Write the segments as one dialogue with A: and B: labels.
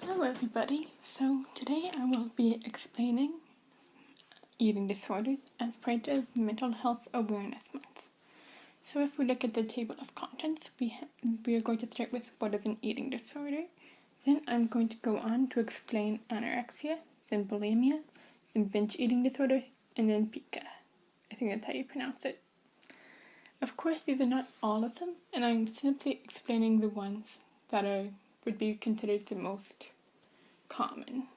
A: Hello everybody, so today I will be explaining eating disorders as part of Mental Health Awareness Month. So if we look at the table of contents, we are going to start with what is an eating disorder. Then I'm going to go on to explain anorexia, then bulimia, then binge eating disorder, and then pica. I think that's how you pronounce it. Of course, these are not all of them, and I'm simply explaining the ones that would be considered the most common.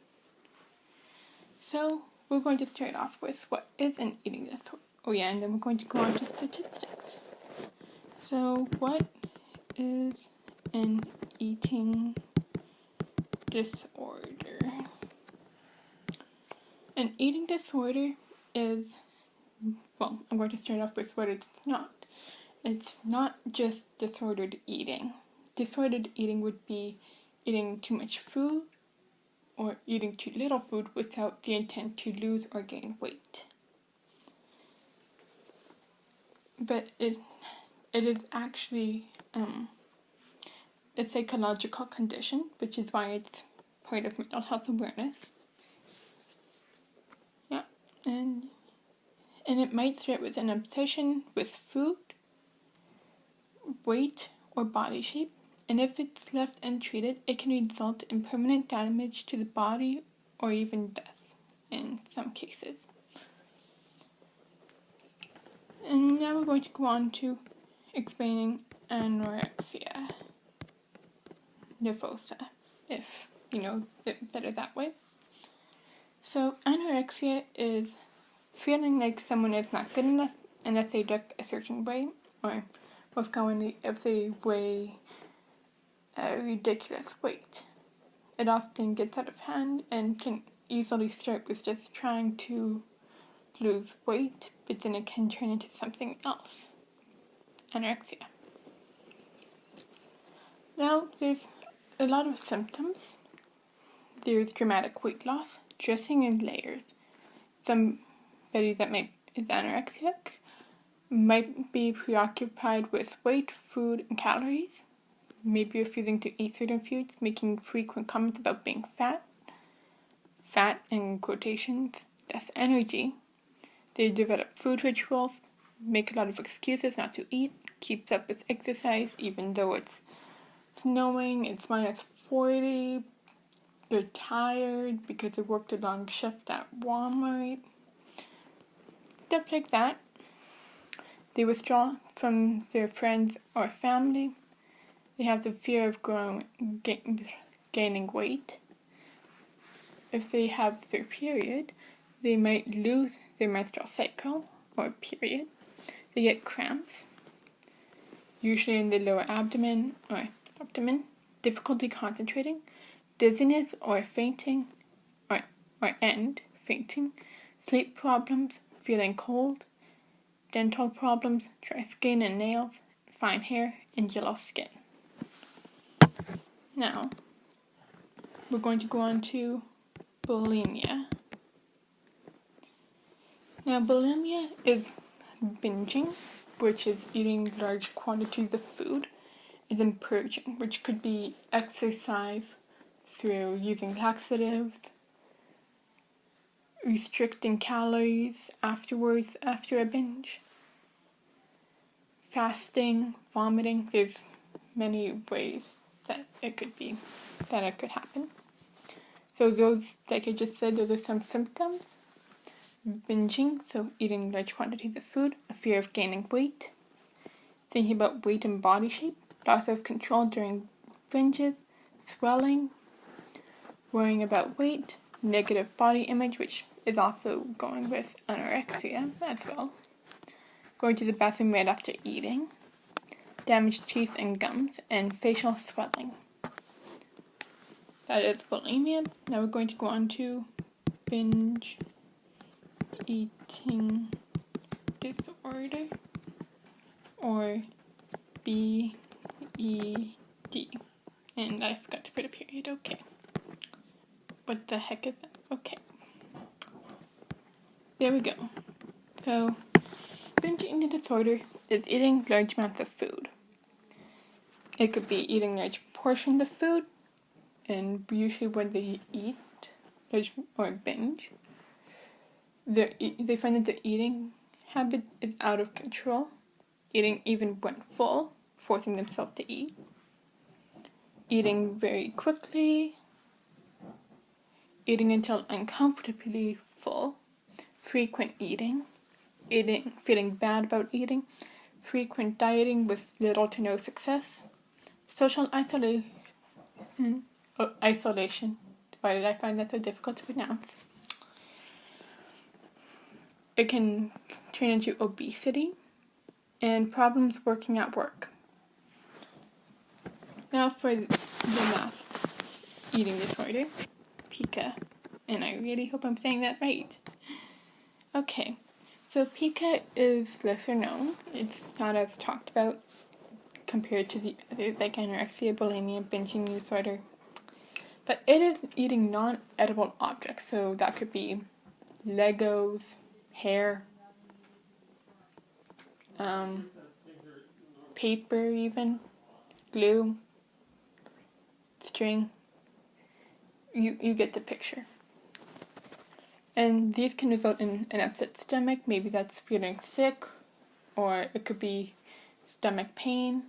A: So we're going to start off with what is an eating disorder. Oh yeah, and then we're going to go on to statistics. So what is an eating disorder? An eating disorder is, well, I'm going to start off with what it's not. It's not just disordered eating. Disordered eating would be eating too much food or eating too little food without the intent to lose or gain weight. But it is actually a psychological condition, which is why it's part of mental health awareness. Yeah, and it might start with an obsession with food, weight, or body shape. And if it's left untreated, it can result in permanent damage to the body or even death in some cases. And now we're going to go on to explaining anorexia nervosa, if you know it better that way. So anorexia is feeling like someone is not good enough unless they look a certain way, or most commonly if they weigh a ridiculous weight. It often gets out of hand and can easily start with just trying to lose weight, but then it can turn into something else. Anorexia. Now, there's a lot of symptoms. There's dramatic weight loss, dressing in layers. Somebody that is anorexic might be preoccupied with weight, food, and calories. Maybe refusing to eat certain foods, making frequent comments about being fat in quotations, less energy. They develop food rituals, make a lot of excuses not to eat, keeps up with exercise even though it's snowing, it's -40, they're tired because they worked a long shift at Walmart, stuff like that. They withdraw from their friends or family. They have the fear of gaining weight. If they have their period, they might lose their menstrual cycle or period. They get cramps, usually in the lower abdomen, difficulty concentrating, dizziness or fainting, fainting, sleep problems, feeling cold, dental problems, dry skin and nails, fine hair, and yellow skin. Now, we're going to go on to bulimia. Now, bulimia is binging, which is eating large quantities of food, and then purging, which could be exercise through using laxatives, restricting calories afterwards after a binge, fasting, vomiting. There's many ways that it could happen. So those, like I just said, those are some symptoms. Binging, so eating large quantities of food, a fear of gaining weight, thinking about weight and body shape, loss of control during binges, swelling, worrying about weight, negative body image, which is also going with anorexia as well, going to the bathroom right after eating, damaged teeth and gums, and facial swelling. That is bulimia. Now we're going to go on to binge eating disorder, or BED. And I forgot to put a period. Okay. What the heck is that? Okay. There we go. So, binge eating disorder is eating large amounts of food. It could be eating large portions of food. and usually when they eat or binge, they find that their eating habit is out of control, eating even when full, forcing themselves to eat, eating very quickly, eating until uncomfortably full, frequent eating, feeling bad about eating, frequent dieting with little to no success, social isolation. Why did I find that so difficult to pronounce? It can turn into obesity and problems working at work. Now for the last eating disorder, pica, and I really hope I'm saying that right. Okay, so pica is lesser known. It's not as talked about compared to the others like anorexia, bulimia, binging disorder. But it is eating non-edible objects, so that could be Legos, hair, paper even, glue, string. You get the picture. And these can result in an upset stomach. Maybe that's feeling sick, or it could be stomach pain,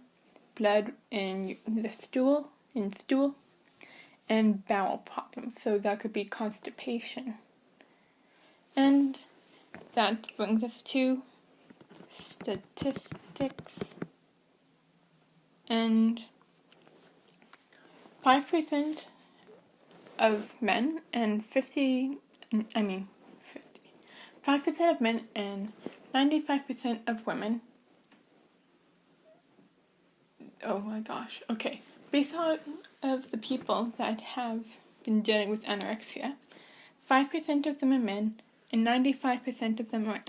A: blood in the stool, and bowel problems. So that could be constipation. And that brings us to statistics. And 5% of men and 5% of men and 95% of women. Oh my gosh. Okay. Based on of the people that have been dealing with anorexia, 5% of them are men and 95% of them are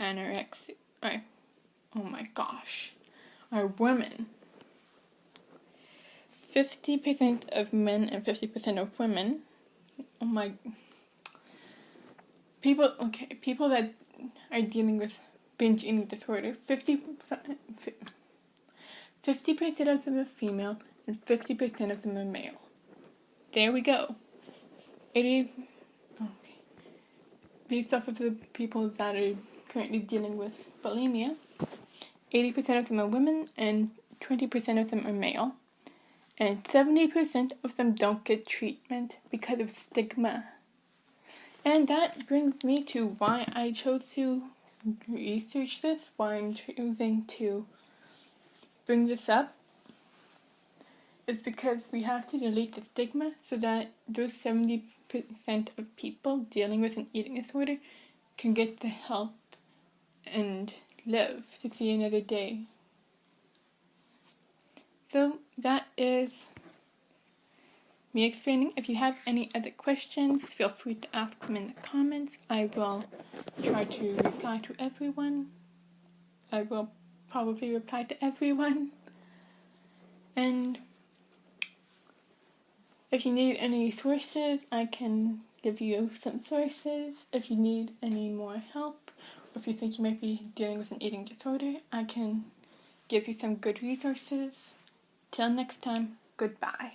A: are women. 50% of men and 50% of women. People that are dealing with binge eating disorder, 50% of them are female and 50% of them are male. There we go. Based off of the people that are currently dealing with bulimia, 80% of them are women and 20% of them are male. And 70% of them don't get treatment because of stigma. And that brings me to why I chose to research this, why I'm choosing to bring this up. It's because we have to delete the stigma so that those 70% of people dealing with an eating disorder can get the help and live to see another day. So that is me explaining. If you have any other questions, feel free to ask them in the comments. I will try to reply to everyone. I will probably reply to everyone. And if you need any sources, I can give you some sources. If you need any more help, or if you think you might be dealing with an eating disorder, I can give you some good resources. Till next time, goodbye.